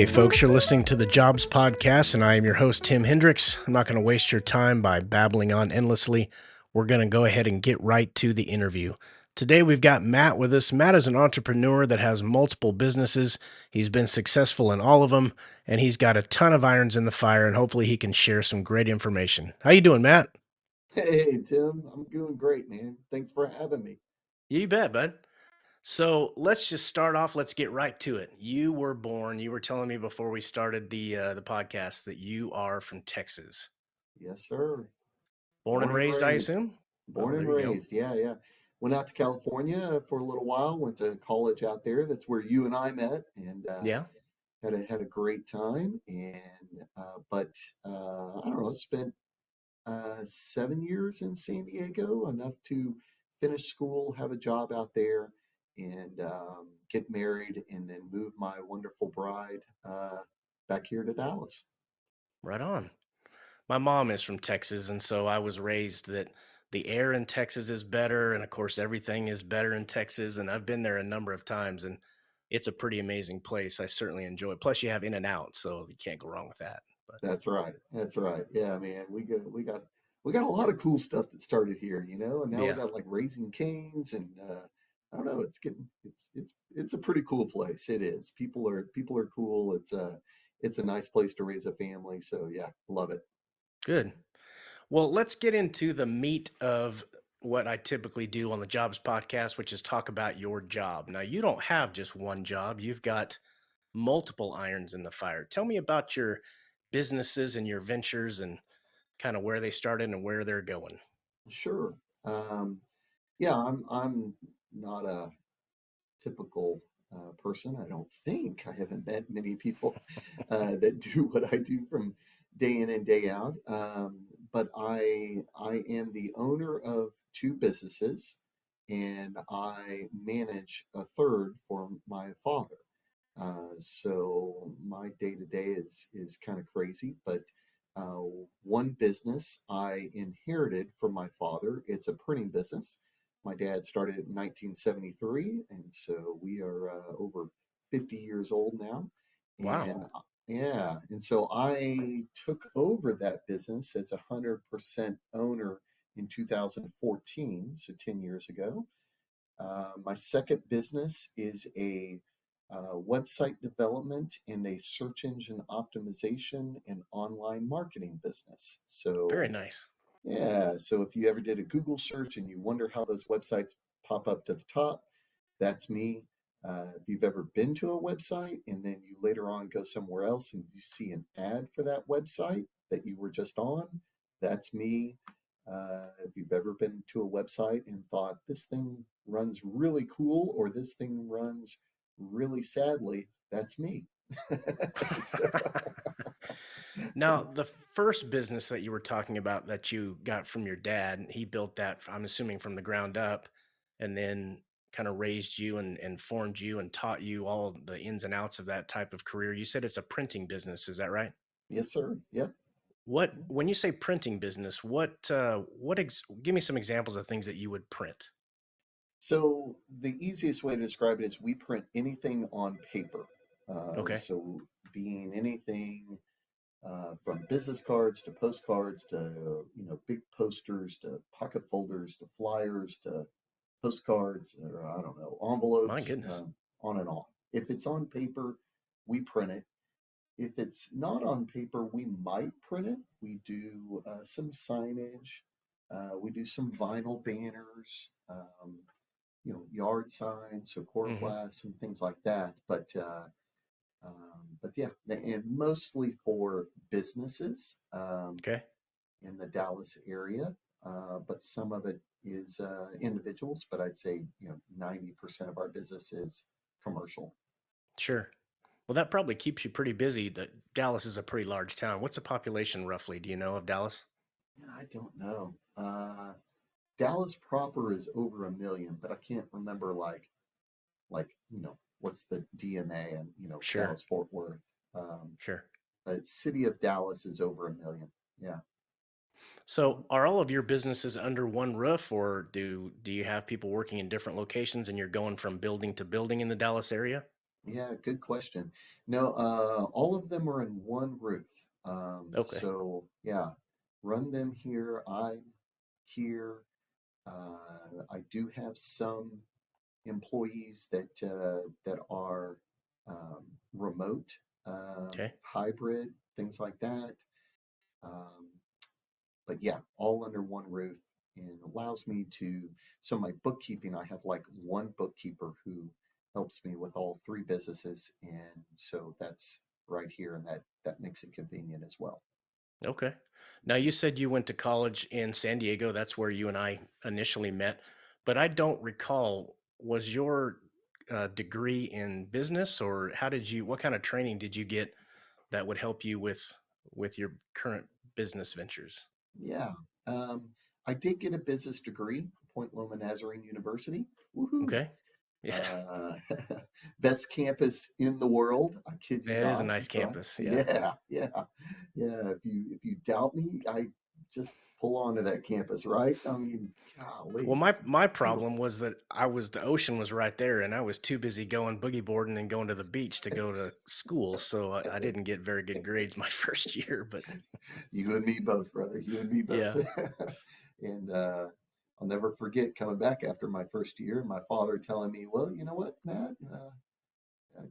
Hey, folks, you're listening to the Jobs Podcast, and I am your host, Tim Hendricks. I'm not going to waste your time by babbling on endlessly. We're going to go ahead and get right to the interview. Today, we've got Matt with us. Matt is an entrepreneur that has multiple businesses. He's been successful in all of them, and he's got a ton of irons in the fire, and hopefully he can share some great information. How you doing, Matt? Hey, Tim, I'm doing great, man. Thanks for having me. You bet, bud. So let's just start off. Let's get right to it. You were born. You were telling me before we started the podcast that you are from Texas. Yes, sir. Born and Born and raised, I raised. assume. Oh, Born and there you go. raised. Yeah, yeah. Went out to California for a little while, went to college out there. That's where you and I met and Yeah, had a great time. But I don't know, spent 7 years in San Diego, enough to finish school, have a job out there, and get married, and then move my wonderful bride back here to Dallas. right on. My mom is from Texas, and so I was raised that the air in Texas is better, and of course everything is better in Texas. And I've been there a number of times, and it's a pretty amazing place. I certainly enjoy it. Plus, you have In and Out, so you can't go wrong with that. But That's right. That's right. Yeah, man. We got a lot of cool stuff that started here, and now we yeah, got like Raising Canes and I don't know, it's a pretty cool place. It is. People are cool. It's a nice place to raise a family. So yeah, love it. good. Well, let's get into the meat of what I typically do on the Jobs Podcast, which is talk about your job. Now, you don't have just one job, you've got multiple irons in the fire. Tell me about your businesses and your ventures and kind of where they started and where they're going. Sure. Yeah, I'm not a typical person. I don't think I haven't met many people that do what I do from day in and day out. But I am the owner of two businesses, and I manage a third for my father. So my day to day is kind of crazy, but uh, one business I inherited from my father. It's a printing business. My dad started it in 1973, and so we are over 50 years old now. Wow. Yeah, and so I took over that business as 100% owner in 2014, so 10 years ago. My second business is a website development and a search engine optimization and online marketing business. Very So, nice. yeah, so if you ever did a Google search and you wonder how those websites pop up to the top, that's me. If you've ever been to a website and then you later on go somewhere else and you see an ad for that website that you were just on, that's me. If you've ever been to a website and thought this thing runs really cool or this thing runs really sadly, that's me. So, Now, the first business that you were talking about that you got from your dad, he built that, I'm assuming, from the ground up and then kind of raised you and formed you and taught you all the ins and outs of that type of career. You said it's a printing business, is that right? yes, sir. Yep. When you say printing business, give me some examples of things that you would print. So the easiest way to describe it is we print anything on paper. Okay. So being anything from business cards to postcards to big posters to pocket folders to flyers to postcards or I don't know My envelopes, goodness. on and on. If it's on paper, we print it. If it's not on paper, we might print it. We do some signage. We do some vinyl banners. Yard signs, so quarter Hmm. glass and things like that. But yeah, and mostly for businesses Okay. in the Dallas area. But some of it is individuals. But I'd say 90% of our business is commercial. Sure. Well, that probably keeps you pretty busy. Dallas is a pretty large town. What's the population roughly? Do you know of Dallas? And I don't know. Dallas proper is over 1 million, but I can't remember what's the DMA and Sure. Dallas Fort Worth. Um, Sure. but city of Dallas is over 1 million. Yeah. So, are all of your businesses under one roof, or do you have people working in different locations and you're going from building to building in the Dallas area? Yeah, good question. No, all of them are in one roof. Okay. So yeah, run them here. I'm here. I do have some employees that are remote, Okay. hybrid, things like that. Um, but yeah, all under one roof and allows me to. So my bookkeeping, I have like one bookkeeper who helps me with all three businesses, and so that's right here, and that makes it convenient as well. Okay. Now you said you went to college in San Diego. That's where you and I initially met, but I don't recall. Was your degree in business, or what kind of training did you get that would help you with your current business ventures? Yeah, um, I did get a business degree, Point Loma Nazarene University. Woohoo! Okay. Yeah, Uh, best campus in the world. I kid you it is a not. nice Right? campus. Yeah. Yeah, yeah, yeah. If you doubt me, I just pull onto that campus, right? I mean, Well, golly, my it's my problem beautiful. was that the ocean was right there, and I was too busy going boogie boarding and going to the beach to go to school, so I didn't get very good grades my first year. But You and me both, brother. You and me both. yeah. And I'll never forget coming back after my first year, and my father telling me, "Well, you know what, Matt?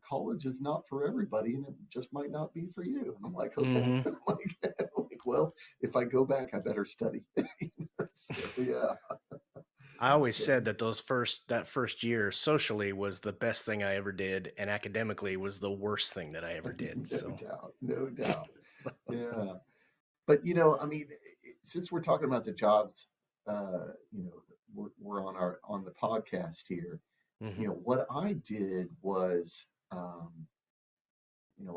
College is not for everybody, and it just might not be for you." And I'm like, "Okay." Hmm. Like, well, if I go back, I better study. So yeah, I always yeah, said that that first year socially was the best thing I ever did, and academically was the worst thing that I ever did. no So doubt, no doubt. Yeah, but I mean, since we're talking about the jobs, we're on the podcast here. hmm. What I did was,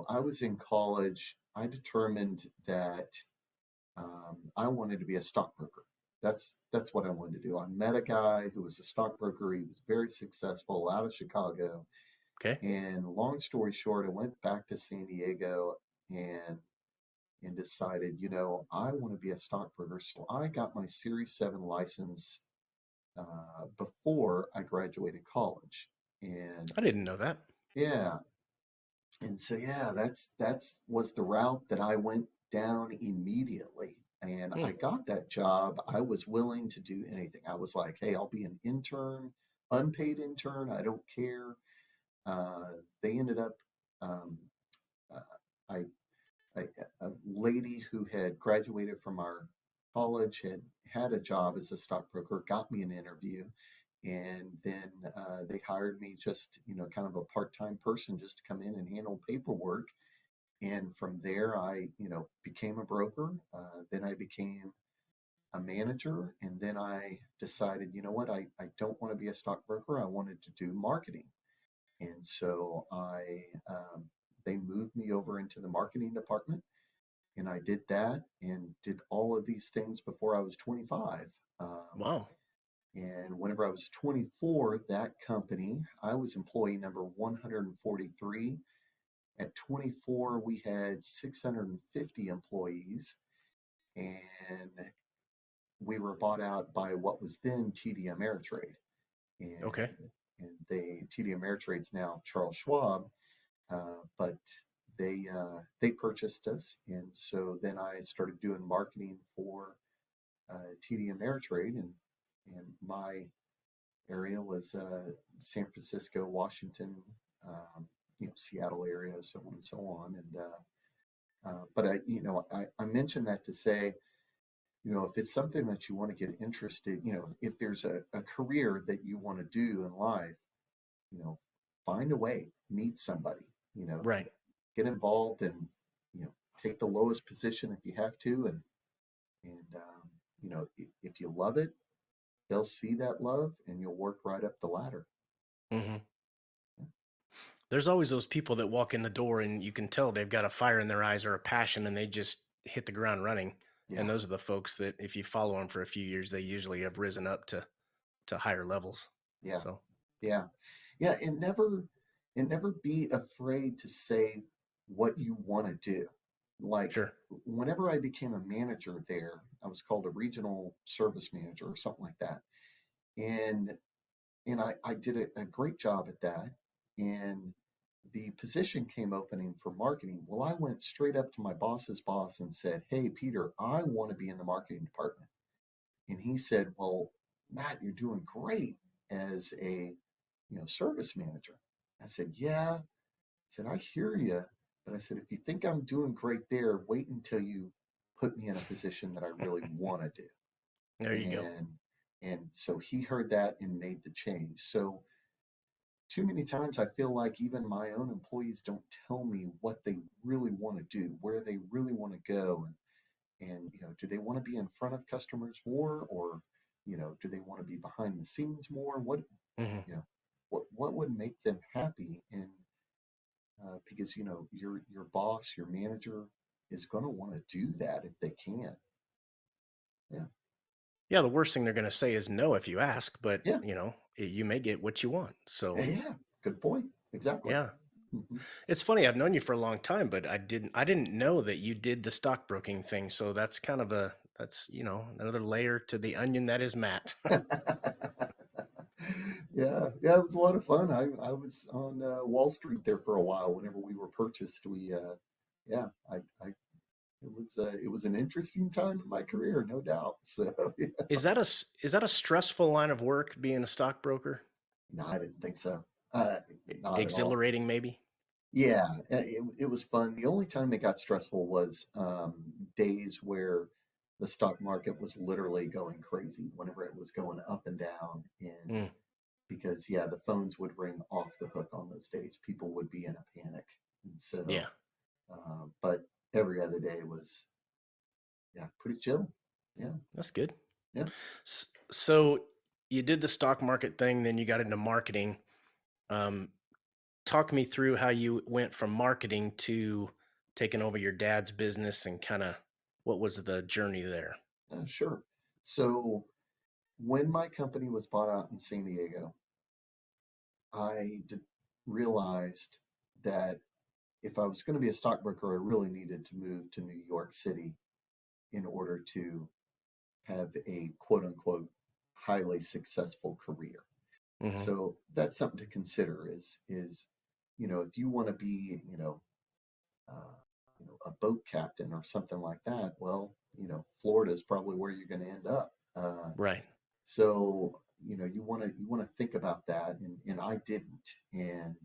I was in college. I determined that I wanted to be a stockbroker. That's what I wanted to do. I met a guy who was a stockbroker. He was very successful out of Chicago. Okay. And long story short, I went back to San Diego and decided, I want to be a stockbroker. So I got my Series 7 license before I graduated college. And I didn't know that. yeah, and so yeah, that's was the route that I went down immediately. And Hmm. I got that job. I was willing to do anything. I was like, hey, I'll be an intern, unpaid intern. I don't care. Uh, they ended up, um, uh, I, I, a lady who had graduated from our college had a job as a stockbroker, got me an interview, and then they hired me just kind of a part-time person just to come in and handle paperwork. And from there I became a broker. Then I became a manager, and then I decided, what, I don't want to be a stockbroker. I wanted to do marketing. And so they moved me over into the marketing department, and I did that and did all of these things before I was 25. Wow. And whenever I was 24, that company, I was employee number 143. At 24, we had 650 employees, and we were bought out by what was then TD Ameritrade. Okay. And TD Ameritrade's now Charles Schwab, but they purchased us, and so then I started doing marketing for TD Ameritrade, and my area was San Francisco, Washington, Seattle area, so on and so on. And but I mentioned that to say, if it's something that you want to get interested, if there's a career that you want to do in life, you know, find a way, meet somebody, you know, Right. get involved, and you know, take the lowest position if you have to, and if you love it, they'll see that love, and you'll work right up the ladder. Hmm. There's always those people that walk in the door and you can tell they've got a fire in their eyes or a passion, and they just hit the ground running. And Yeah, those are the folks that if you follow them for a few years, they usually have risen up to higher levels. yeah, So yeah, yeah. And never be afraid to say what you want to do. Like, sure. whenever I became a manager there, I was called a regional service manager or something like that. And I did a great job at that. And the position came opening for marketing. Well, I went straight up to my boss's boss and said, "Hey, Peter, I want to be in the marketing department." And he said, "Well, Matt, you're doing great as a service manager." I said, "Yeah." I said, "I hear you, but I said, if you think I'm doing great there, wait until you put me in a position that I really want to do." There you go. And so he heard that and made the change. So too many times I feel like even my own employees don't tell me what they really want to do, where they really want to go, and do they want to be in front of customers more, or do they want to be behind the scenes more? What Hmm. you know what would make them happy? And because your boss, your manager is going to want to do that if they can. Yeah, Yeah, the worst thing they're going to say is no if you ask, but yeah, you may get what you want. So, yeah. Good point. Exactly. yeah. Hmm. It's funny, I've known you for a long time, but I didn't know that you did the stockbroking thing. So that's kind of another layer to the onion that is Matt. Yeah, yeah, it was a lot of fun. I was on Wall Street there for a while. Whenever we were purchased, yeah, it was an interesting time in my career, no doubt. So yeah. Is that a stressful line of work being a stockbroker? No, I didn't think so. Uh, Not at all. Exhilarating maybe? Yeah, it was fun. The only time it got stressful was days where the stock market was literally going crazy, whenever it was going up and down, and Mm, because yeah, the phones would ring off the hook on those days. People would be in a panic, and so yeah, but every other day was yeah pretty chill. Yeah, that's good. yeah, So you did the stock market thing, then you got into marketing. Um, Talk me through how you went from marketing to taking over your dad's business and kind of what was the journey there? sure. So when my company was bought out in San Diego, realized that if I was going to be a stockbroker, I really needed to move to New York City in order to have a quote unquote highly successful career. Hmm. So that's something to consider is if you want to be a boat captain or something like that, well, Florida is probably where you're going to end up. Right. So you want to think about that, and I didn't, and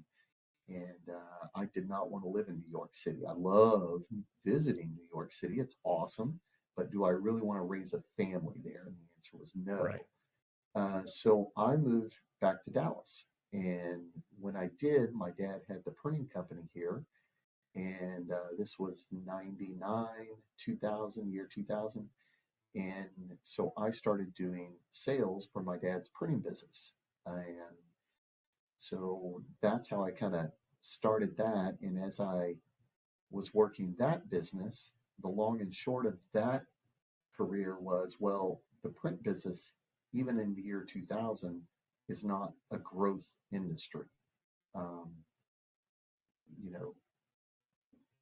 I did not want to live in New York City. I love visiting New York City; it's awesome. But do I really want to raise a family there? And the answer was Right. no. So I moved back to Dallas, and when I did, my dad had the printing company here, and this was 99, 2000, year 2000. And so I started doing sales for my dad's printing business. And so that's how I kind of started that. And as I was working that business, the long and short of that career was, well, the print business, even in the year 2000, is not a growth industry. Um, you know,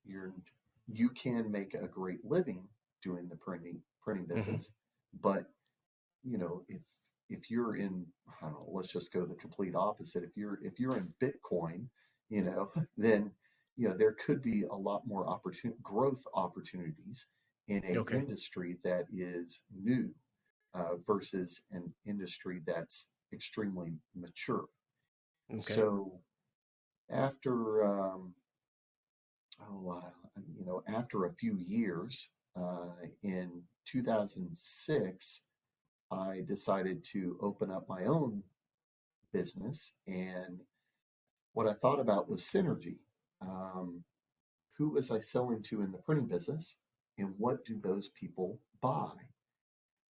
you're you can make a great living doing the printing Hmm. business, but if you're in, I don't know, let's just go the complete opposite. If you're in Bitcoin, then there could be a lot more growth opportunities in a Okay. industry that is new versus an industry that's extremely mature. Okay. So after after a few years, in 2006, I decided to open up my own business. And what I thought about was synergy. Um, who was I selling to in the printing business? And what do those people buy?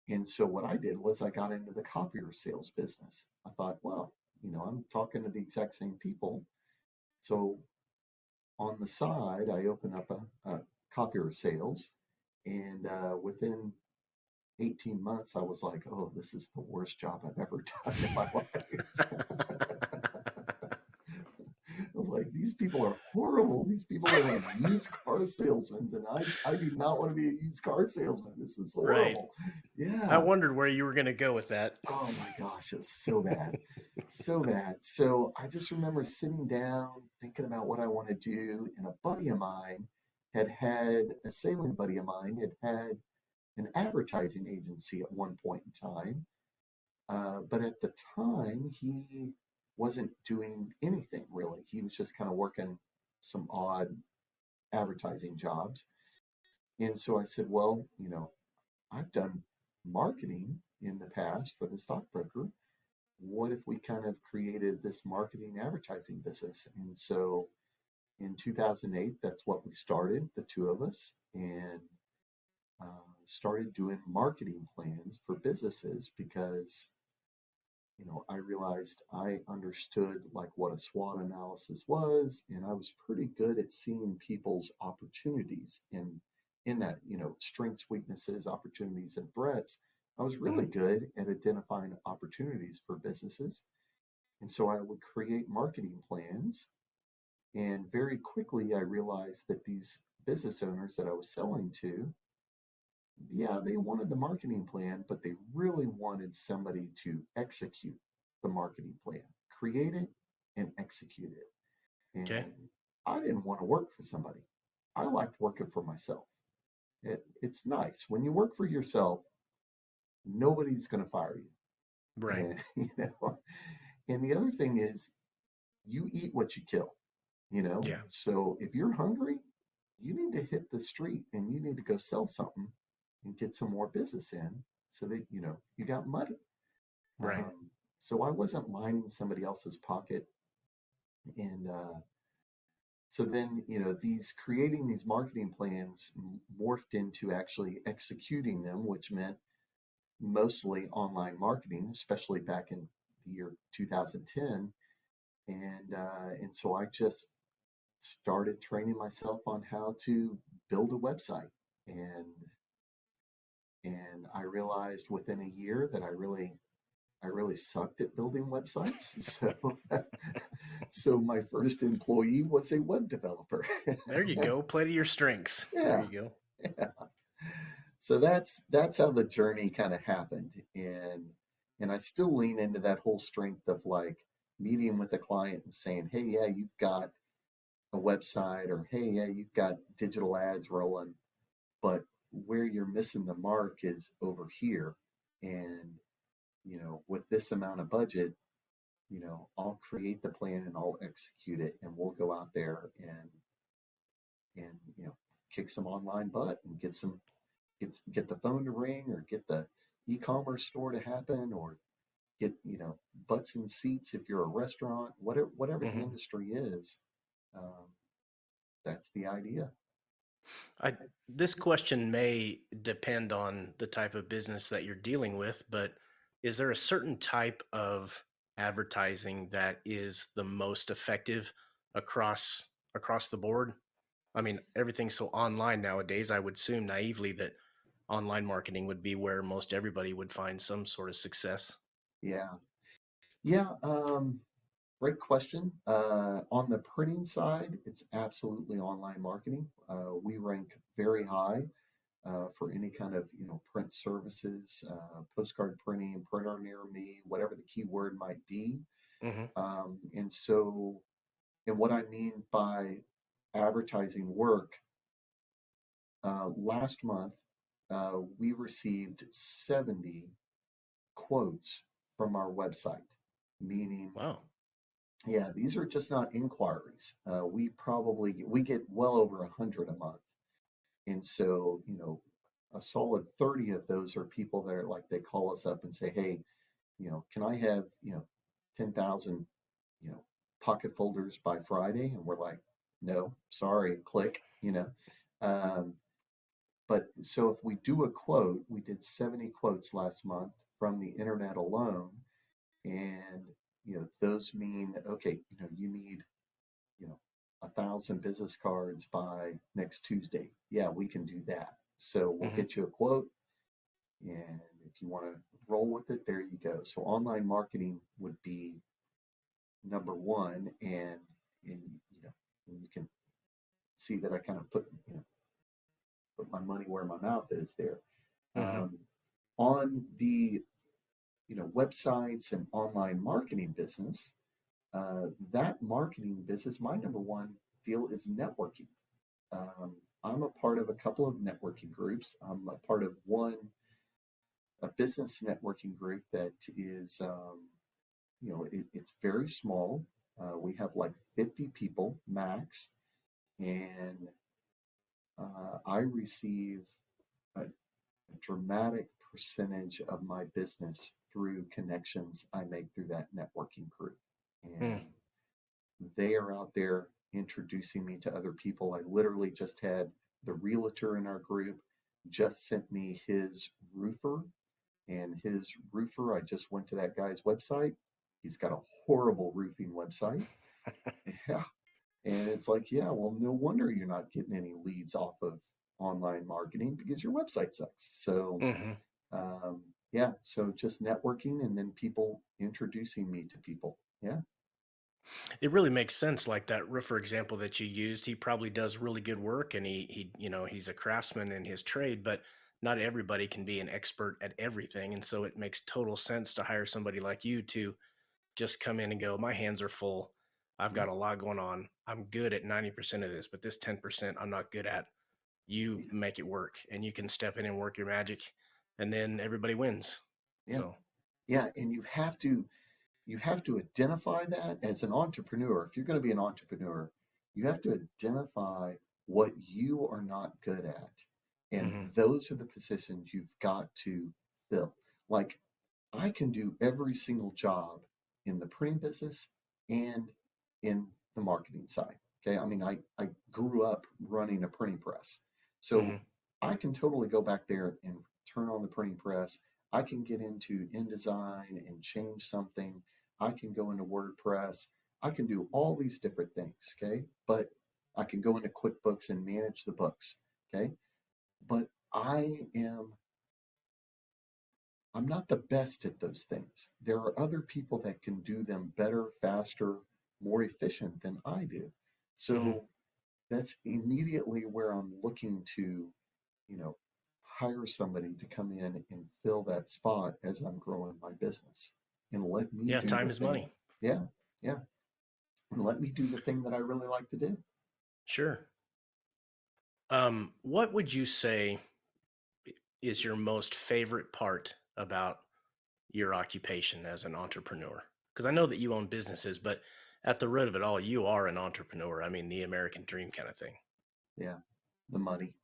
And so what I did was I got into the copier sales business. I thought, well, I'm talking to the exact same people. So on the side, I opened up a copier sales. And within 18 months, I was like, oh, this is the worst job I've ever done in my life. I was like, these people are horrible. These people are like used car salesmen, and I do not want to be a used car salesman. This is Right. horrible. I Yeah. wondered where you were going to go with that. Oh my gosh, it was so bad. So bad. So I just remember sitting down, thinking about what I want to do, and a buddy of mine a sailing buddy of mine had an advertising agency at one point in time. But at the time, he wasn't doing anything really. He was just kind of working some odd advertising jobs. And so I said, well, I've done marketing in the past for the stockbroker. What if we kind of created this marketing advertising business? And so in 2008, that's what we started, the two of us, and started doing marketing plans for businesses because I realized I understood like what a SWOT analysis was, and I was pretty good at seeing people's opportunities in that, strengths, weaknesses, opportunities, and threats. I was really Hmm. good at identifying opportunities for businesses. And so I would create marketing plans. And very quickly, I realized that these business owners that I was selling to, yeah, they wanted the marketing plan, but they really wanted somebody to execute the marketing plan, create it and execute it. Okay. And I didn't want to work for somebody. I liked working for myself. It's nice. When you work for yourself, nobody's going to fire you. Right. And, and the other thing is you eat what you kill. Yeah. So if you're hungry, you need to hit the street and you need to go sell something and get some more business in so that you got money. Right. So I wasn't lining somebody else's pocket. And so then these creating these marketing plans morphed into actually executing them, which meant mostly online marketing, especially back in the year 2010. And so I just started training myself on how to build a website. And I realized within a year that I really sucked at building websites. So my first employee was a web developer. There you go. Play to your strengths. There Yeah. you go. Yeah. So that's how the journey kind of happened. And I still lean into that whole strength of like meeting with a client and saying, hey, yeah, you've got a website, or hey, yeah, you've got digital ads rolling, but where you're missing the mark is over here. And with this amount of budget, I'll create the plan and I'll execute it, and we'll go out there and kick some online butt and get the phone to ring, or get the e-commerce store to happen, or get butts in seats if you're a restaurant, whatever the Hmm. industry is. um, that's the idea. I This question may depend on the type of business that you're dealing with, but is there a certain type of advertising that is the most effective across the board? I mean, everything's so online nowadays. I would assume naively that online marketing would be where most everybody would find some sort of success. Yeah. Yeah. Great question. On the printing side, it's absolutely online marketing. We rank very high for any kind of print services, postcard printing, printer near me, whatever the keyword might be. Hmm. And what I mean by advertising work, last month we received 70 quotes from our website, meaning, Wow. yeah, these are just not inquiries. We get well over 100 a month. And so, a solid 30 of those are people that are like, they call us up and say, hey, can I have, 10,000, you know, pocket folders by Friday? And we're like, no, sorry, click. Um, but so if we do a quote, we did 70 quotes last month from the internet alone. And, those mean that, okay, you need, you know, 1,000 business cards by next Tuesday. Yeah, we can do that. So we'll Hmm. get you a quote. And if you want to roll with it, there you go. So online marketing would be number one. And and you can see that I kind of put my money where my mouth is there. Hmm. Um, on the websites and online marketing business, that marketing business, my number one deal is networking. Um, I'm a part of a couple of networking groups. I'm a part of a business networking group that is, it's very small. We have like 50 people max, and I receive a dramatic percentage of my business through connections I make through that networking group. Mm. And they are out there introducing me to other people. I literally just had the realtor in our group just sent me his roofer, and his roofer, I just went to that guy's website. He's got a horrible roofing website. Yeah. And it's like, yeah, well, no wonder you're not getting any leads off of online marketing because your website sucks. So, Hmm. yeah, so just networking and then people introducing me to people. Yeah. It really makes sense. Like that roofer example that you used, he probably does really good work, and he's a craftsman in his trade, but not everybody can be an expert at everything. And so it makes total sense to hire somebody like you to just come in and go, my hands are full. I've Yeah. got a lot going on. I'm good at 90% of this, but this 10% I'm not good at. You Yeah. make it work, and you can step in and work your magic, and then everybody wins. Yeah. So, Yeah. And you have to identify that as an entrepreneur. If you're going to be an entrepreneur, you have to identify what you are not good at. And mhm. those are the positions you've got to fill. Like, I can do every single job in the printing business and in the marketing side. Okay. I mean, I grew up running a printing press. So Mhm. I can totally go back there and turn on the printing press. I can get into InDesign and change something. I can go into WordPress. I can do all these different things. Okay. But I can go into QuickBooks and manage the books. Okay. But I'm not the best at those things. There are other people that can do them better, faster, more efficient than I do. Mhm. So that's immediately where I'm looking to, you know, hire somebody to come in and fill that spot as I'm growing my business and let me Yeah, do time the is thing. money. Yeah, yeah. And let me do the thing that I really like to do. Sure. What would you say is your most favorite part about your occupation as an entrepreneur? Because I know that you own businesses, but at the root of it all, you are an entrepreneur. I mean, the American dream kind of thing. Yeah, the money.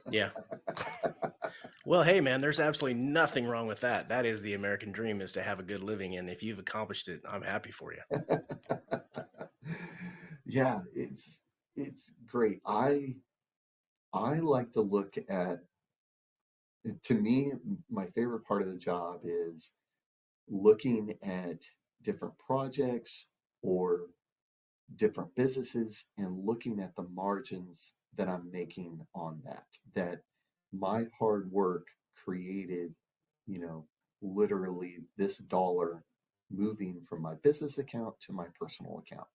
Yeah. Well, hey, man, there's absolutely nothing wrong with that. That is the American dream, is to have a good living. And if you've accomplished it, I'm happy for you. Yeah, it's great. I like to look at, to me, my favorite part of the job is looking at different projects or different businesses and looking at the margins that I'm making on that my hard work created, you know, literally this dollar moving from my business account to my personal account.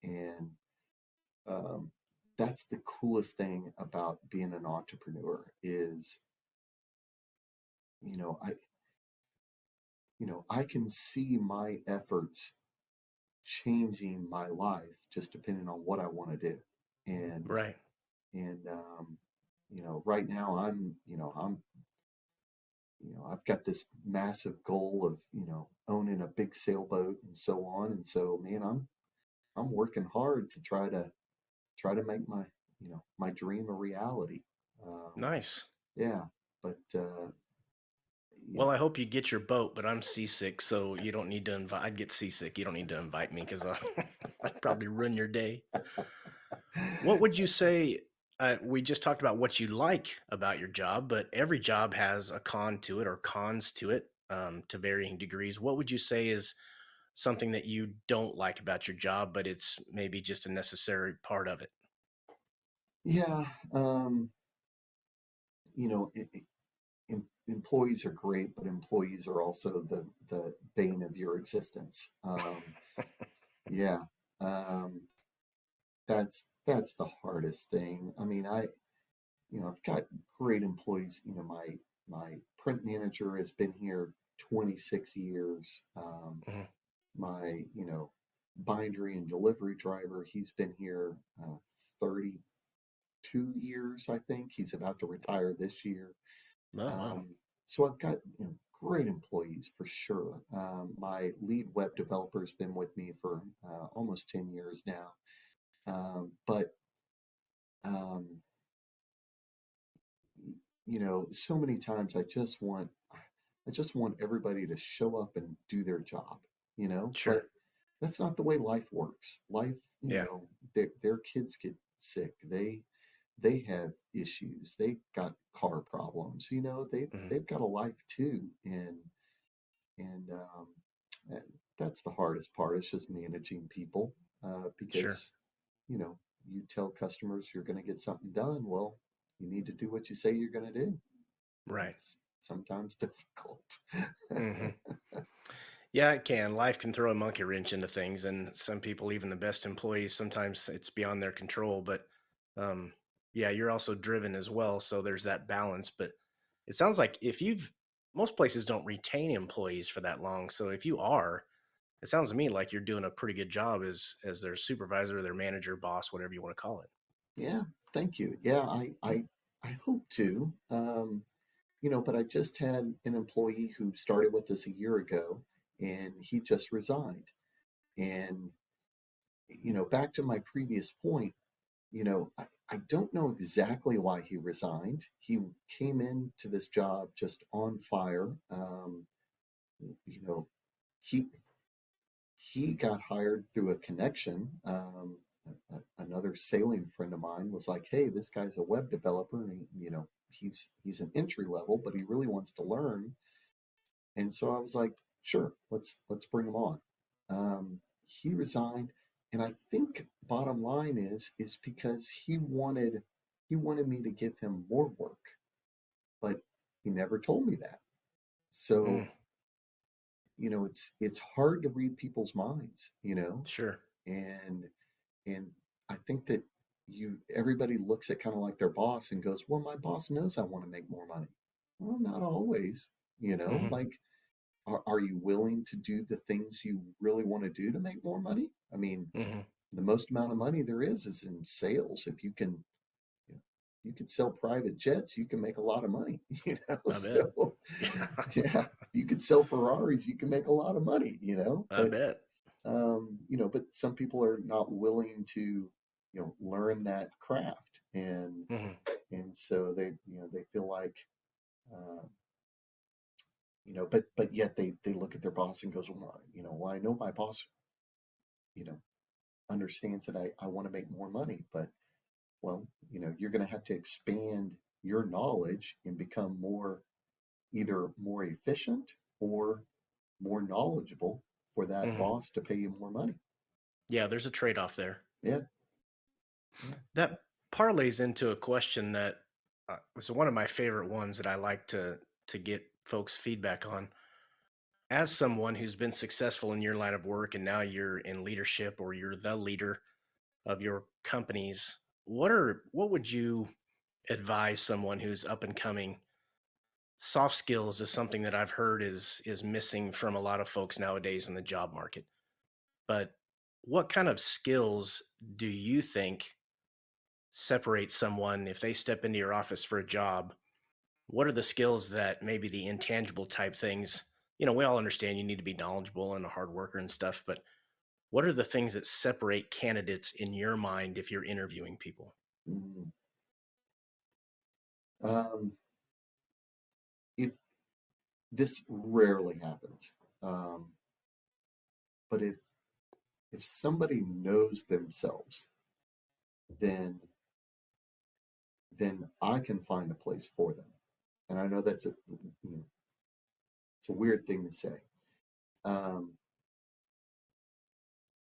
And um, that's the coolest thing about being an entrepreneur is, you know, I can see my efforts changing my life just depending on what I want to do. And Right. right now I've got this massive goal of, owning a big sailboat and so on. And so, man, I'm working hard to try to make my dream a reality. Um, Nice. yeah, but you Well, know, I hope you get your boat, but I'm seasick, so you don't need to invite. I'd get seasick. You don't need to invite me because I'd probably ruin your day. What would you say? We just talked about what you like about your job, but every job has a con to it or cons to it, to varying degrees. What would you say is something that you don't like about your job, but it's maybe just a necessary part of it? yeah, employees are great, but employees are also the bane of your existence. Yeah. Um, that's the hardest thing. I mean, I've got great employees. My print manager has been here 26 years. Mhm. My, bindery and delivery driver, he's been here 32 years, I think. He's about to retire this year. Oh, wow. Um, so I've got, great employees for sure. My lead web developer has been with me for almost 10 years now. But um, so many times I just want everybody to show up and do their job, but Sure. that's not the way life works. Life, Yeah. their kids get sick. They have issues. They got car problems, Mhm. they've got a life too. And and that's the hardest part. It's just managing people, Sure. because, you know, you tell customers you're going to get something done. Well, you need to do what you say you're going to do. Right. That's sometimes difficult. Mhm. Yeah, it can. Life can throw a monkey wrench into things, and some people, even the best employees, sometimes it's beyond their control. But um, yeah, you're also driven as well, so there's that balance. But it sounds like if you've most places don't retain employees for that long. So if you are, it sounds to me like you're doing a pretty good job as their supervisor, their manager, boss, whatever you want to call it. Yeah, thank you. Yeah, I hope to. But I just had an employee who started with us a year ago, and he just resigned. And back to my previous point, I don't know exactly why he resigned. He came into this job just on fire. You know, he he got hired through a connection. Another sailing friend of mine was like, "Hey, this guy's a web developer, and he's an entry level, but he really wants to learn." And so I was like, "Sure, let's bring him on." He resigned, and I think bottom line is because he wanted me to give him more work, but he never told me that. So Mm, it's hard to read people's minds, sure. and and I think that everybody looks at kind of like their boss and goes, well, my boss knows I want to make more money. Well, not always, Hmm. like, are you willing to do the things you really want to do to make more money? I mean, Hmm. the most amount of money there is in sales. If you, know, you can sell private jets, you can make a lot of money, I bet. So yeah, if you could sell Ferraris, you can make a lot of money, I bet. but some people are not willing to, learn that craft, Hmm. and so they feel like, uh, but yet they look at their boss and goes, well, I know my boss, you know, understands that I want to make more money, but well, you're going to have to expand your knowledge and become either more efficient or more knowledgeable for that Hmm. boss to pay you more money. Yeah, there's a trade-off there. Yeah, yeah. That parlays into a question that was one of my favorite ones that I like to get folks feedback on. As someone who's been successful in your line of work and now you're in leadership or you're the leader of your companies, what would you advise someone who's up and coming? Soft skills is something that I've heard is missing from a lot of folks nowadays in the job market. But what kind of skills do you think separate someone if they step into your office for a job? What are the skills that maybe the intangible type things, we all understand you need to be knowledgeable and a hard worker and stuff, but what are the things that separate candidates in your mind if you're interviewing people? Mm. Um, if this rarely happens, um, but if somebody knows themselves, then I can find a place for them. And I know it's a weird thing to say. Um,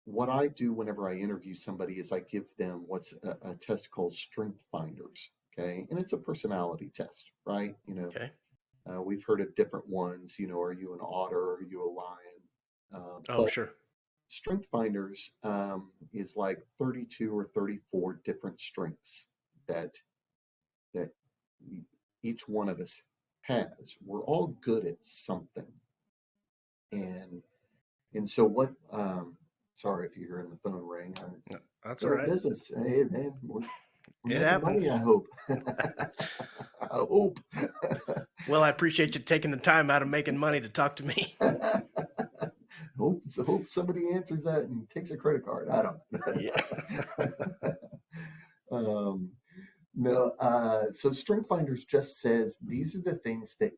what I do whenever I interview somebody is I give them what's a test called Strength Finders. Okay, and it's a personality test, right? Okay. We've heard of different ones. Are you an otter? Are you a lion? Oh, But sure. Strength Finders is like 32 or 34 different strengths that that each one of us has. We're all good at something, and so what? Sorry if you're hearing the phone ring. It's No, that's all we're in right. business. Hey, man, we're It making money. I happens. hope. I hope. Well, I appreciate you taking the time out of making money to talk to me. Hope somebody answers that and takes a credit card. I Yeah. don't. um, no. So Strength Finders just says these are the things that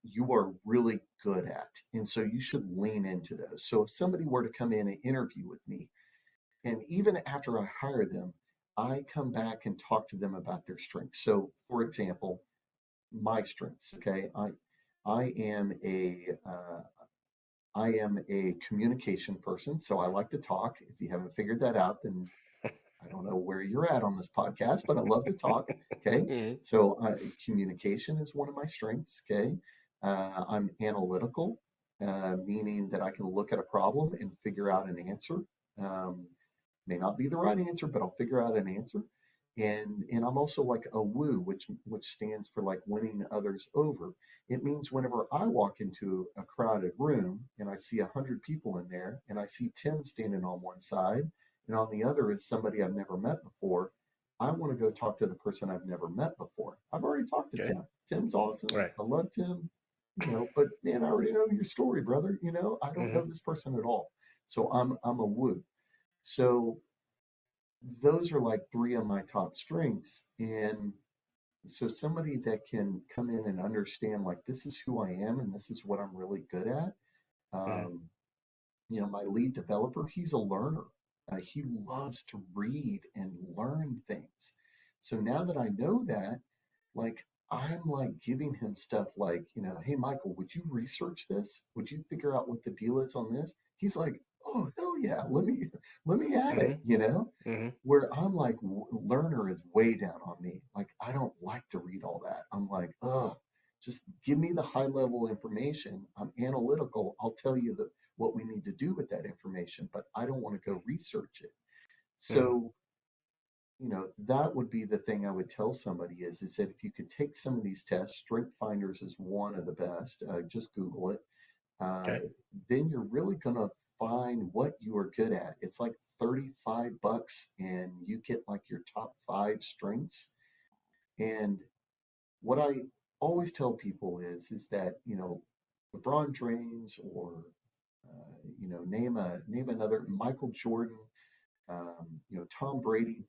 you are really good at, and so you should lean into those. So if somebody were to come in and interview with me, and even after I hire them, I come back and talk to them about their strengths. So, for example, my strengths. Okay, I am a I am a communication person, so I like to talk. If you haven't figured that out, then I don't know where you're at on this podcast, but I love to talk. Okay, Mhm. so communication is one of my strengths. Okay, I'm analytical, meaning that I can look at a problem and figure out an answer. Um, may not be the right answer, but I'll figure out an answer. And I'm also like a woo, which stands for like winning others over. It means whenever I walk into a crowded room and I see 100 people in there, and I see Tim standing on one side, and on the other is somebody I've never met before, I want to go talk to the person I've never met before. I've already talked to Okay. Tim. Tim's awesome. Right. I love Tim. But man, I already know your story, brother. I don't Hmm. know this person at all. So I'm a woo. So those are like three of my top strengths. And so somebody that can come in and understand like this is who I am and this is what I'm really good at. Hmm. Um, my lead developer, he's a learner. He loves to read and learn things. So now that I know that, like I'm like giving him stuff like, hey Michael, would you research this? Would you figure out what the deal is on this? He's like, oh hell yeah, let me at Hmm. it. Hmm. Where I'm like, learner is way down on me. Like I don't like to read all that. I'm like, just give me the high level information. I'm analytical. I'll tell you what we need to do with that information, but I don't want to go research it. Hmm. So that would be the thing I would tell somebody is that if you could take some of these tests, Strength Finders is one of the best. Just Google it. Uh, Okay. then you're really gonna find what you are good at. It's like $35, and you get like your top five strengths. And what I always tell people is that LeBron James or name another Michael Jordan, Tom Brady.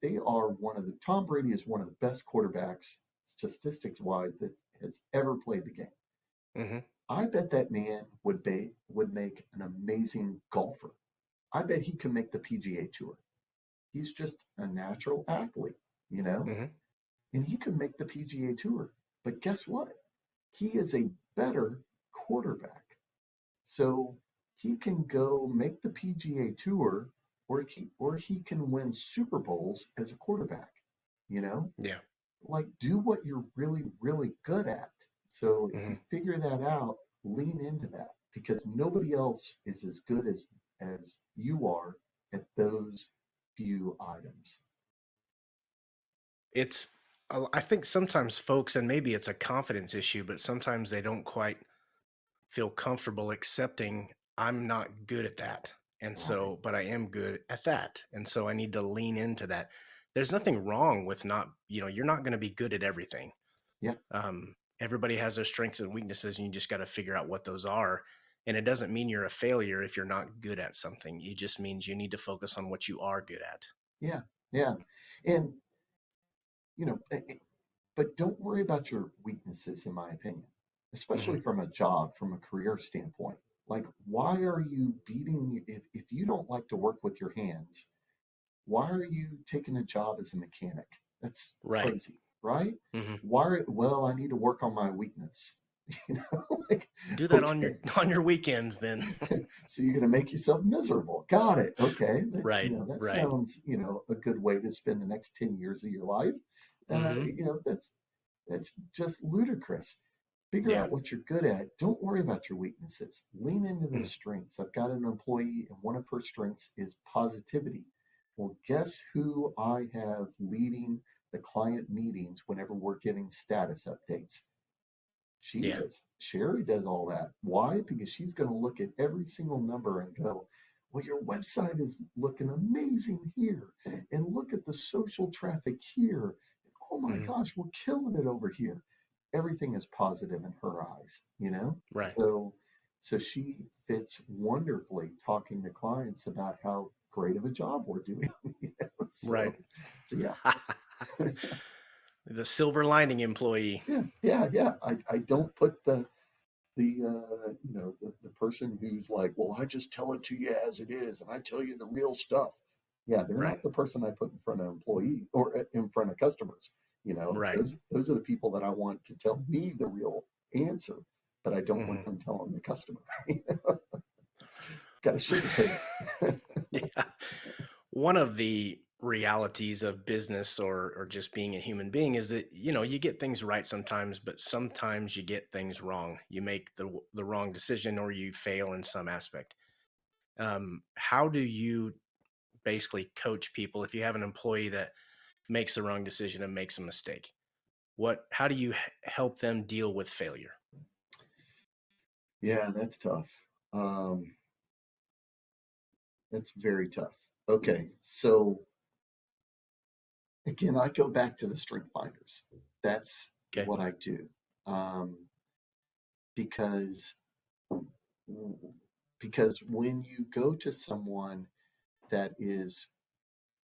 Tom Brady is one of the best quarterbacks statistics wise that has ever played the game. Hmm. I bet that man would make an amazing golfer. I bet he can make the PGA Tour. He's just a natural athlete, you know, Hmm. and he could make the PGA Tour. But guess what? He is a better quarterback. So he can go make the PGA Tour, or he can win Super Bowls as a quarterback. You know, Yeah. like do what you're really really good at. So if Hmm. you figure that out, lean into that because nobody else is as good as you are at those few items. It's, I think sometimes folks, and maybe it's a confidence issue, but sometimes they don't quite feel comfortable accepting I'm not good at that. And Right. so, but I am good at that. And so I need to lean into that. There's nothing wrong with not, you're not going to be good at everything. Yeah. Everybody has their strengths and weaknesses, and you just got to figure out what those are. And it doesn't mean you're a failure if you're not good at something. It just means you need to focus on what you are good at. Yeah. Yeah. And you know eh, eh, but don't worry about your weaknesses, in my opinion, Hmm. especially from a job, from a career standpoint. Like, why are you if you don't like to work with your hands, why are you taking a job as a mechanic? That's Right. crazy, right? Hmm. Well, I need to work on my weakness. Like, Do that on your okay, on your weekends then. so you're going to make yourself miserable. Got it. Okay. Right. That Right. sounds, a good way to spend the next 10 years of your life. Hmm. That's just ludicrous. Figure Yeah. out what you're good at. Don't worry about your weaknesses. Lean into Mhm. those strengths. I've got an employee, and one of her strengths is positivity. Well, guess who I have leading the client meetings whenever we're getting status updates? She Yeah. is. Sherry does all that. Why? Because she's going to look at every single number and go, well, your website is looking amazing here. And look at the social traffic here. Oh my Mhm. gosh, we're killing it over here. Everything is positive in her eyes, you know? Right. So she fits wonderfully talking to clients about how great of a job we're doing. You know? Right. So yeah. The silver lining employee. Yeah. I don't put the person who's like, well, I just tell it to you as it is and I tell you the real stuff. Yeah, they're Right. not the person I put in front of employee or in front of customers. Right. Those are the people that I want to tell me the real answer, but I don't want Mhm. them telling the customer. Got to sugarcoat it. Yeah. One of the realities of business or just being a human being is that you get things right sometimes, but sometimes you get things wrong. You make the wrong decision or you fail in some aspect. How do you basically coach people if you have an employee that makes the wrong decision and makes a mistake? How do you help them deal with failure? Yeah, that's tough. Um, that's very tough. Okay, so again, I go back to the strength finders. That's Okay. what I do. Um, because because when you go to that is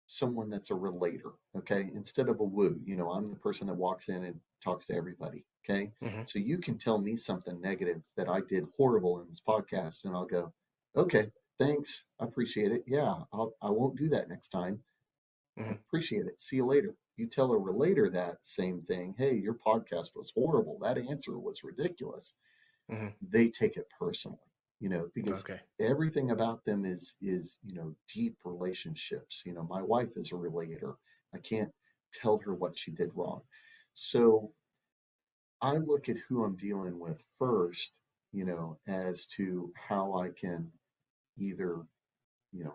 someone that's a relator, okay, instead of a woo, I'm the person that walks in and talks to everybody, okay. Hmm. So you can tell me something negative that I did horrible in this podcast, and I'll go, okay, thanks, I appreciate it. Yeah, I won't do that next time. I Hmm. appreciate it. See you later. You tell a relator that same thing. Hey, your podcast was horrible. That answer was ridiculous. Hmm. They take it personally, because Okay. everything about them is deep relationships. My wife is a relator. I can't tell her what she did wrong. So I look at who I'm dealing with first, as to how I can either,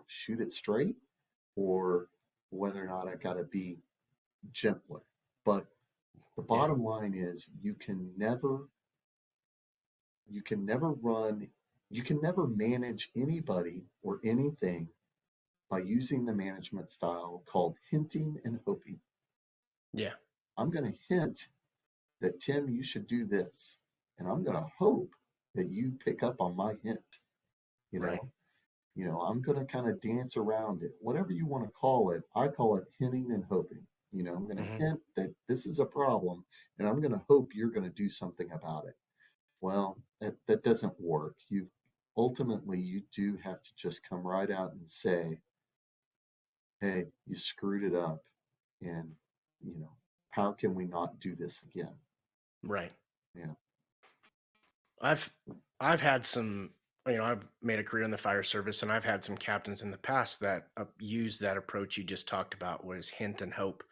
shoot it straight or whether or not I got to be gentler. But the Yeah. bottom line is you can never run, you can never manage anybody or anything by using the management style called hinting and hoping. Yeah. I'm going to hint that, Tim, you should do this. And I'm going to hope that you pick up on my hint. You Right. know, I'm going to kind of dance around it. Whatever you want to call it, I call it hinting and hoping. I'm going Hmm. to hint that this is a problem and I'm going to hope you're going to do something about it. Well, that doesn't work. Ultimately you do have to just come right out and say, hey, you screwed it up, and you know, how can we not do this again? Right. Yeah. I've I've had some, I've made a career in the fire service, and I've had some captains in the past that used that approach you just talked about, was hint and hope.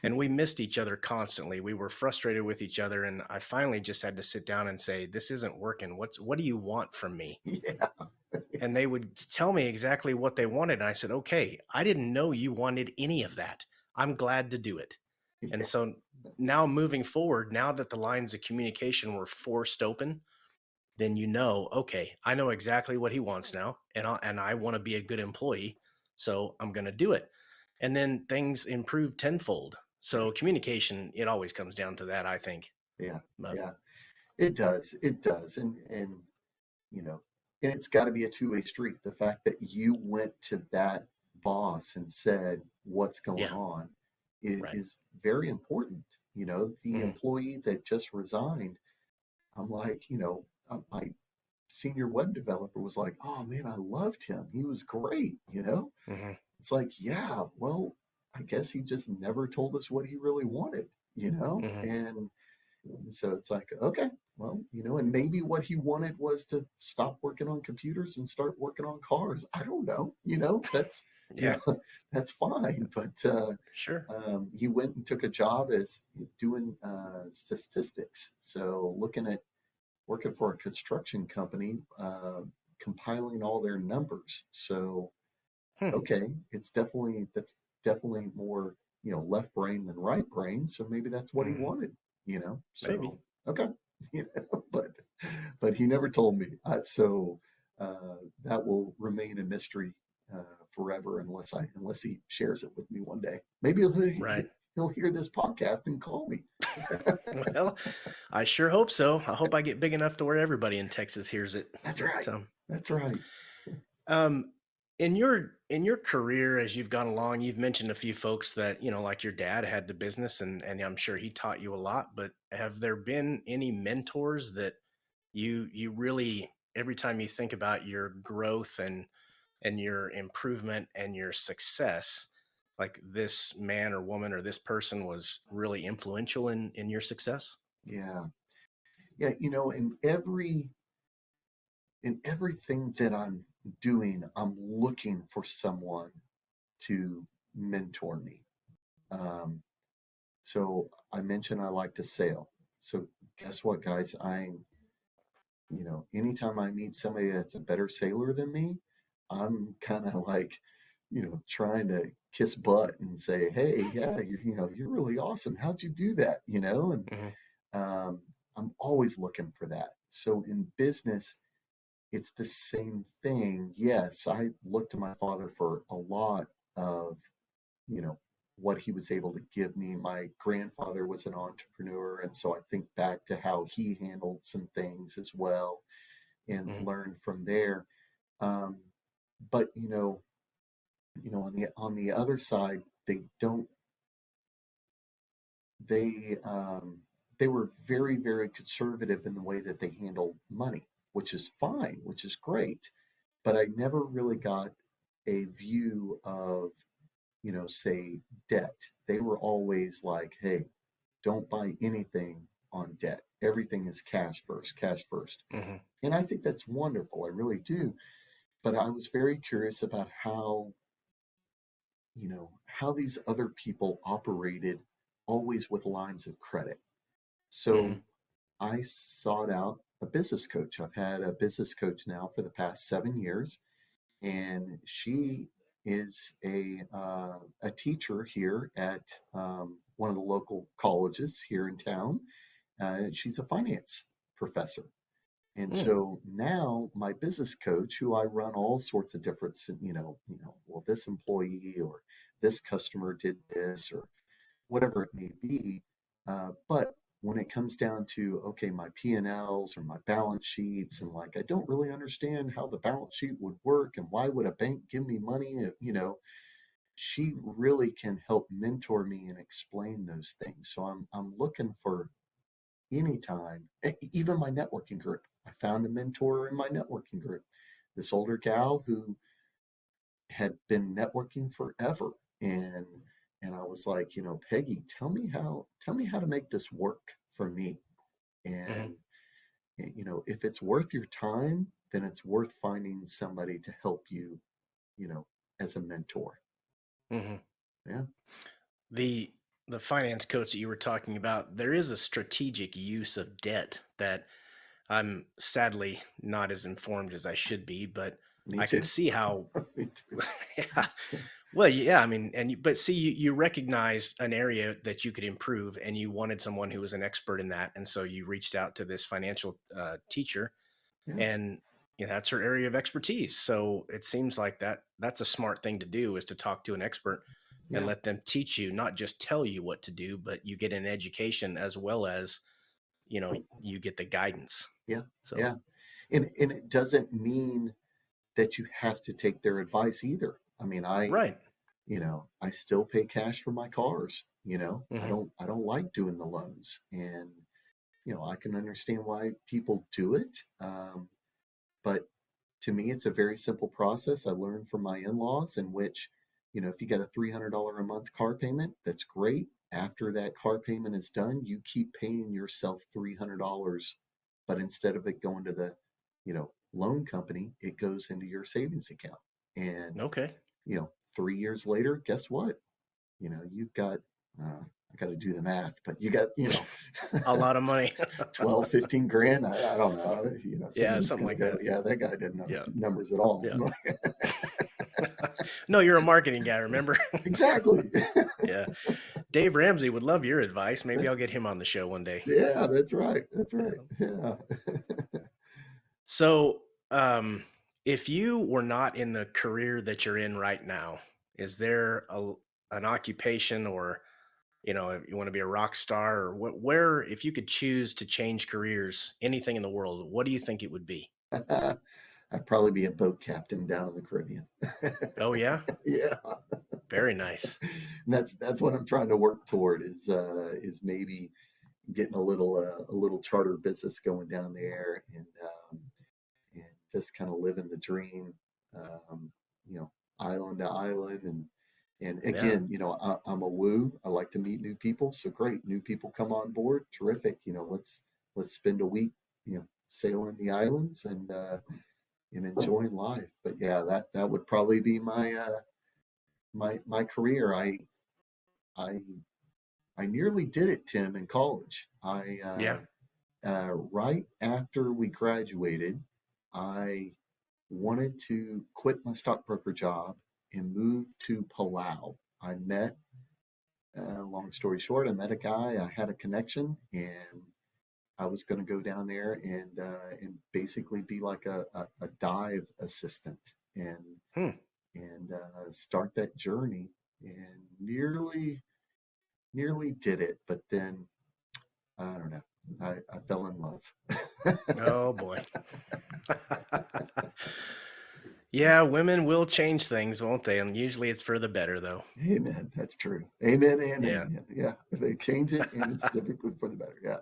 And we missed each other constantly. We were frustrated with each other, and I finally just had to sit down and say, "This isn't working. What do you want from me?" Yeah. And they would tell me exactly what they wanted, and I said, "Okay, I didn't know you wanted any of that. I'm glad to do it." And Yeah. so now moving forward, now that the lines of communication were forced open, then okay, I know exactly what he wants now, and I want to be a good employee, so I'm going to do it. And then things improve tenfold. Yeah. So communication, it always comes down to that, I think. Yeah. But Yeah. It does. It does. And you know, and it's got to be a two-way street. The fact that you went to that boss and said what's going yeah, on right. is very important. The Hmm. employee that just resigned, I'm like, my senior web developer was like, oh man, I loved him. He was great. Hmm. It's like, yeah, well, I guess he just never told us what he really wanted. Hmm. And so it's like, okay, well, and maybe what he wanted was to stop working on computers and start working on cars. I don't know. you Yeah. know, that's fine. But Sure. he went and took a job as doing statistics. So looking at working for a construction company, compiling all their numbers. So Hmm. okay, that's definitely more, left brain than right brain. So maybe that's what he Hmm. wanted, Maybe. So okay, but he never told me. So that will remain a mystery forever unless he shares it with me one day. Maybe Right. he'll hear this podcast and call me. Well, I sure hope so. I hope I get big enough to where everybody in Texas hears it. That's But right. That's right. um, in your career as you've gone along, you've mentioned a few folks that like your dad had the business, and I'm sure he taught you a lot. But have there been any mentors that you really every time you think about your growth and your improvement and your success, like this man or woman or this person was really influential in your success? Yeah. Yeah. In everything that I'm doing, I'm looking for someone to mentor me. Um, so I mentioned I like to sail. So guess what, guys? Anytime I meet somebody that's a better sailor than me, I'm kind of like, trying to kiss butt and say, hey, yeah, you're really awesome. How'd you do that? And Hmm. um, I'm always looking for that. So in business, it's the same thing. Yes, I look to my father for a lot of, you know, what he was able to give me. My grandfather was an entrepreneur, and so I think back to how he handled some things as well and Hmm. learned from there. Um, but on the other side, they don't they they were very, very conservative in the way that they handled money, which is fine, which is great. But I never really got a view of, say, debt. They were always like, hey, don't buy anything on debt. Everything is cash first, cash first. Hmm. And I think that's wonderful. I really do. But I was very curious about how these other people operated always with lines of credit. Hmm. So I sought out a business coach. I've had a business coach now for the past 7 years, and she is a teacher here at one of the local colleges here in town. She's a finance professor. And Hmm. so now my business coach, who I run all sorts of different, well, this employee or this customer did this or whatever it may be. But when it comes down to, okay, my P&Ls or my balance sheets, and like, I don't really understand how the balance sheet would work and why would a bank give me money, she really can help mentor me and explain those things. So I'm looking for any time, even my networking group. I found a mentor in my networking group, this older gal who had been networking forever. And I was like, Peggy, tell me how to make this work for me. Hmm. And if it's worth your time, then it's worth finding somebody to help you, you know, as a mentor. Hmm. Yeah, The the finance coach that you were talking about, there is a strategic use of debt that I'm sadly not as informed as I should be, but me I can too. see how. Me too. Yeah. Well, yeah, I mean, but see, you recognize an area that you could improve, and you wanted someone who was an expert in that, and so you reached out to this financial teacher, Yeah, and that's her area of expertise. So it seems like that's a smart thing to do, is to talk to an expert and yeah, let them teach you, not just tell you what to do, but you get an education as well as you get the guidance. yeah, So yeah. And it doesn't mean that you have to take their advice either. I mean, right. I still pay cash for my cars. I Hmm. don't like doing the loans, and I can understand why people do it. But to me, it's a very simple process. I learned from my in-laws, in which, if you got a $300 a month car payment, that's great. After that car payment is done, you keep paying yourself $300, but instead of it going to the, loan company, it goes into your savings account. And Okay. 3 years later, guess what? You've got, I got to do the math, but you got, A lot of money. 12, 15 grand. I don't know. Yeah, Someone's something going to like go, that. yeah, that guy didn't know Yeah. numbers at all. Yeah. No, you're a marketing guy, remember? Exactly. Yeah. Dave Ramsey would love your advice. Maybe That's, I'll get him on the show one day. yeah, that's right. That's right. Yeah. Yeah. So, if you were not in the career that you're in right now, is there an occupation, or if you want to be a rock star, or where, if you could choose to change careers, anything in the world, what do you think it would be? I'd probably be a boat captain down in the Caribbean. Oh yeah, Yeah. very nice. And that's what I'm trying to work toward is maybe getting a little charter business going down there and just kind of living the dream, um, you know, island to island. And Yeah. again, I'm a woo. I like to meet new people. So great, new people come on board. Terrific. Let's spend a week, sailing the islands and enjoying life. But yeah, that would probably be my career. I I nearly did it, Tim, in college. Yeah. Right after we graduated, I wanted to quit my stockbroker job and move to Palau. Long story short, I met a guy. I had a connection, and I was going to go down there and basically be like a dive assistant Hmm. and start that journey. And nearly did it, but then I don't know. I fell in love. Oh boy. Yeah, women will change things, won't they? And usually it's for the better, though. Amen. That's true. Amen and Yeah. amen. Yeah. If they change it and it's typically for the better. Yeah.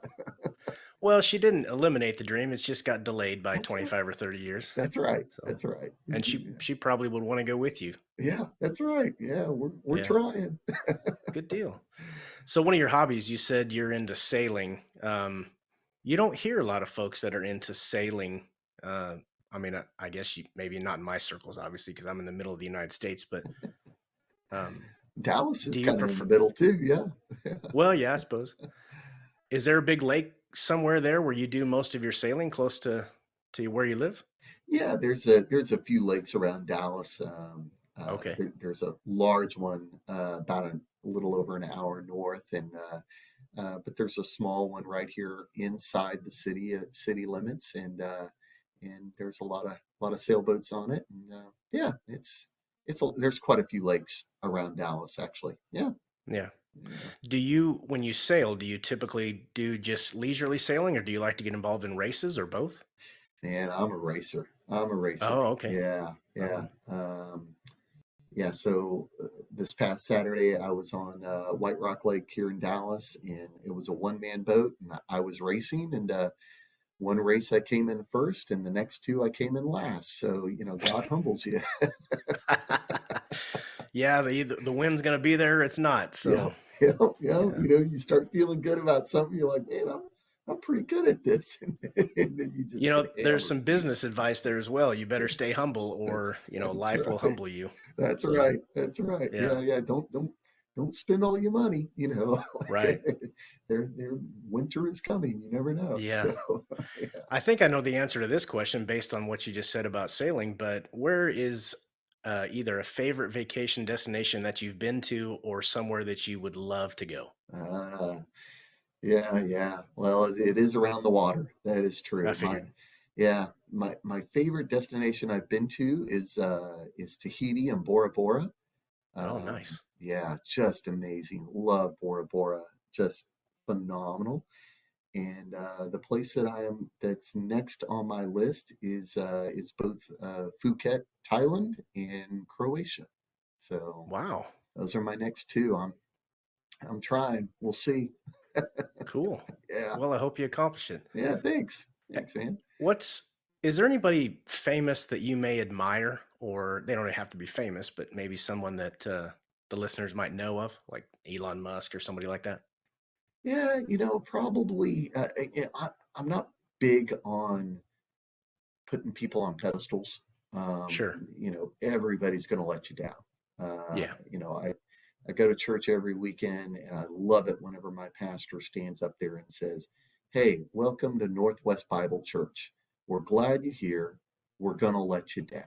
Well, she didn't eliminate the dream. It's just got delayed by That's right. 25 or 30 years. That's right. So, That's right. and she probably would want to go with you. Yeah, that's right. Yeah, we're Yeah. trying. Good deal. So one of your hobbies, you said you're into sailing. You don't hear a lot of folks that are into sailing. Uh, I mean, I guess maybe not in my circles, obviously, because I'm in the middle of the United States. But um, Dallas is do you kind of in the prefer? middle too. Yeah. Well, yeah, I suppose. Is there a big lake somewhere there where you do most of your sailing, close to where you live? Yeah, there's a few lakes around Dallas. Okay. There's a large one about a little over an hour north, but there's a small one right here inside the city limits, and there's a lot of sailboats on it, and yeah, there's quite a few lakes around Dallas actually. Yeah, Yeah. yeah. When you sail, do you typically do just leisurely sailing, or do you like to get involved in races, or both? Man, I'm a racer. I'm a racer. Oh, okay. Yeah, Right yeah. on. Yeah, so this past Saturday, I was on White Rock Lake here in Dallas, and it was a one-man boat, and I was racing. And one race I came in first, and the next two I came in last. So God humbles you. Yeah, the wind's gonna be there, or it's not. Yeah, So yeah, yeah. yeah. You start feeling good about something. You're like, man, I'm pretty good at this, and then you just get There's hammered. some business advice there as well. You better stay humble, That's or that's life will right. humble you. That's So right. That's right. yeah, Yeah, yeah. Don't spend all your money. right. Their winter is coming. You never know. Yeah. So yeah. I think I know the answer to this question based on what you just said about sailing, but where is either a favorite vacation destination that you've been to, or somewhere that you would love to go? Uh, yeah, yeah. Well, it is around the water. That is I true. figured. Yeah, my favorite destination I've been to is Tahiti and Bora Bora. Oh, nice. Yeah, just amazing. Love Bora Bora. Just phenomenal. And the place that's next on my list is both Phuket, Thailand, and Croatia. So Wow. those are my next two. I'm trying. We'll see. Cool. Yeah. Well, I hope you accomplish it. Yeah. Thanks. Eh, Thanks, man. What's is there anybody famous that you may admire, or they don't have to be famous, but maybe someone that the listeners might know of, like Elon Musk or somebody like that? Yeah. Probably. I'm not big on putting people on pedestals. Sure. Everybody's going to let you down. Yeah. I go to church every weekend, and I love it whenever my pastor stands up there and says, "Hey, welcome to Northwest Bible Church. We're glad you're here. We're going to let you down."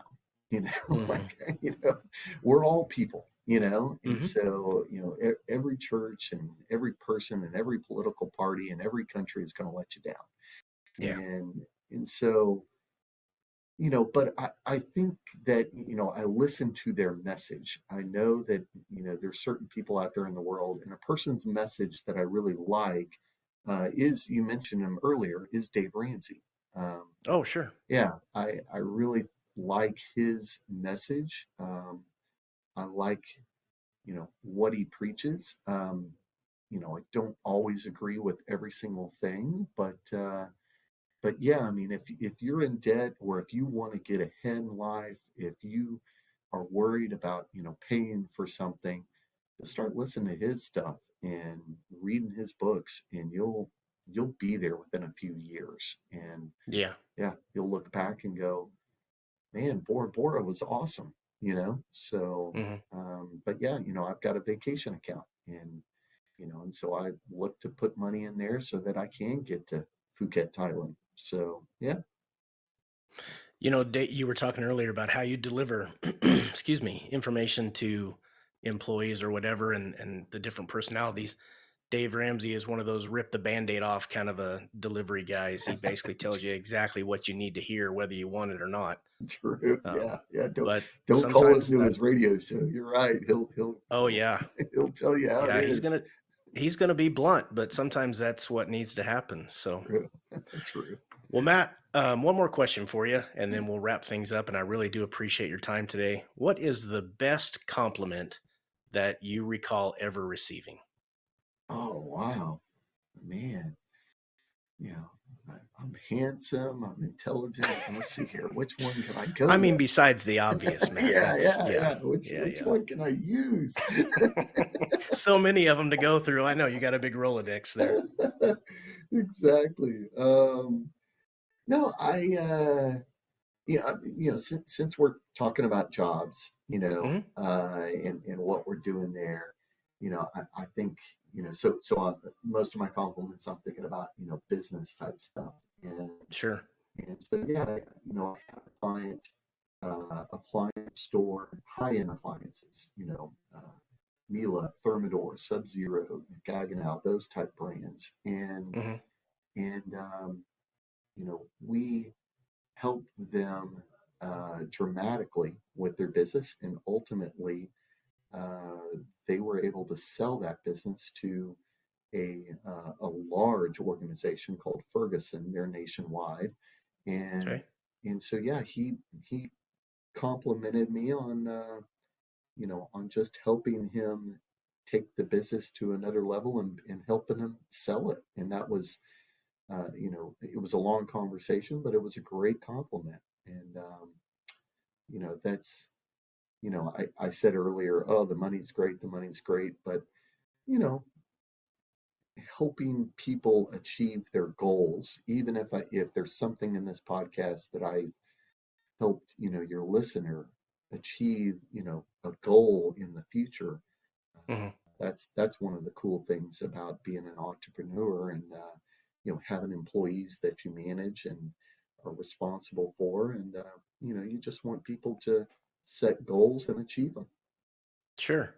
You know, Hmm. like, we're all people, and Hmm. so, every church and every person and every political party in every country is going to let you down. Yeah. And so, but I think that, I listen to their message. I know that, there's certain people out there in the world, and a person's message that I really like is, you mentioned him earlier, is Dave Ramsey. Um, Oh, sure. yeah, I really like his message. I like, what he preaches. I don't always agree with every single thing, but yeah, I mean, if you're in debt, or if you want to get ahead in life, if you are worried about, paying for something, just start listening to his stuff and reading his books, and you'll be there within a few years. And Yeah. yeah, you'll look back and go, man, Bora Bora was awesome, So, Hmm. but yeah, I've got a vacation account, and so I look to put money in there so that I can get to Phuket, Thailand. So yeah. You were talking earlier about how you deliver, excuse me, information to employees or whatever, and the different personalities. Dave Ramsey is one of those rip the band-aid off kind of a delivery guys. He basically tells you exactly what you need to hear, whether you want it or not. True. Yeah. Um, Yeah. Don't but don't call sometimes into that, his radio show. You're right. oh yeah, He'll tell you how it yeah, is. he's gonna be blunt, but sometimes that's what needs to happen. So, True. True. well, Matt, one more question for you, and then we'll wrap things up. And I really do appreciate your time today. What is the best compliment that you recall ever receiving? Oh wow, man. You know, I'm handsome. I'm intelligent. Let's see here. Which one can I go I mean, with? besides the obvious, Matt. Yeah. That's Yeah. yeah, Yeah. Which yeah, which yeah. one can I use? So many of them to go through. I know you got a big Rolodex there. Exactly. No, since we're talking about jobs, Hmm. and what we're doing there, I think, most of my compliments, I'm thinking about, business type stuff. And, Sure. and so, yeah, I have a client, appliance store, high-end appliances, Miele, Thermador, Sub-Zero, Gaggenau, those type brands. Hmm. And we help them dramatically with their business, and ultimately they were able to sell that business to a large organization called Ferguson. They're nationwide, and Okay. and so yeah, he complimented me on on just helping him take the business to another level, and helping him sell it. And that was, it was a long conversation, but it was a great compliment. And that's, I said earlier, oh, the money's great, but you know, helping people achieve their goals, even if there's something in this podcast that I helped, your listener achieve, a goal in the future. uh, Hmm. that's one of the cool things about being an entrepreneur, and having employees that you manage and are responsible for, and you just want people to set goals and achieve them. Sure.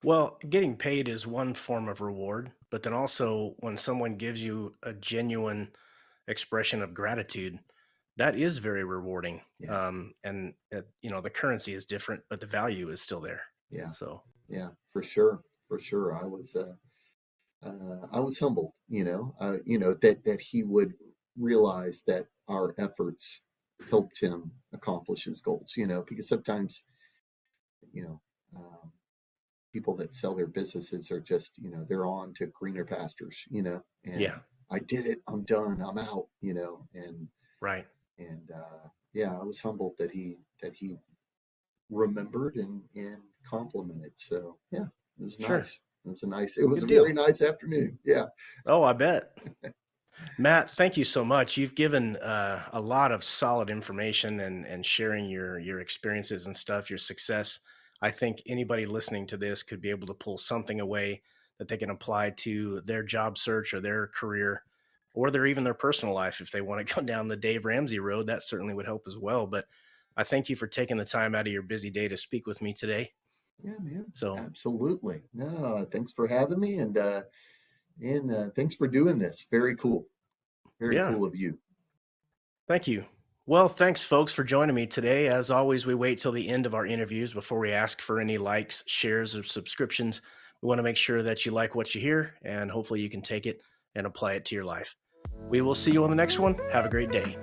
Well, getting paid is one form of reward, but then also when someone gives you a genuine expression of gratitude, that is very rewarding. Yeah. The currency is different, but the value is still there. Yeah. So, Yeah, for sure. For sure. I was humbled, that he would realize that our efforts helped him accomplish his goals, because sometimes, you know, um, people that sell their businesses are just, they're on to greener pastures, and yeah, I did it, I'm done, I'm out, right. and yeah, I was humbled that he remembered and complimented. So yeah, it was Sure. nice. It was Good a deal. very nice afternoon. Yeah. Oh, I bet. Matt, thank you so much. You've given a lot of solid information and sharing your experiences and stuff, your success. I think anybody listening to this could be able to pull something away that they can apply to their job search or their career or even their personal life. If they want to go down the Dave Ramsey road, that certainly would help as well. But I thank you for taking the time out of your busy day to speak with me today. Yeah, man. So, Absolutely. No, thanks for having me, and thanks for doing this. Very cool. Very yeah, cool of you. thank you. Well, thanks, folks, for joining me today. As always, we wait till the end of our interviews before we ask for any likes, shares, or subscriptions. We want to make sure that you like what you hear, and hopefully you can take it and apply it to your life. We will see you on the next one. Have a great day.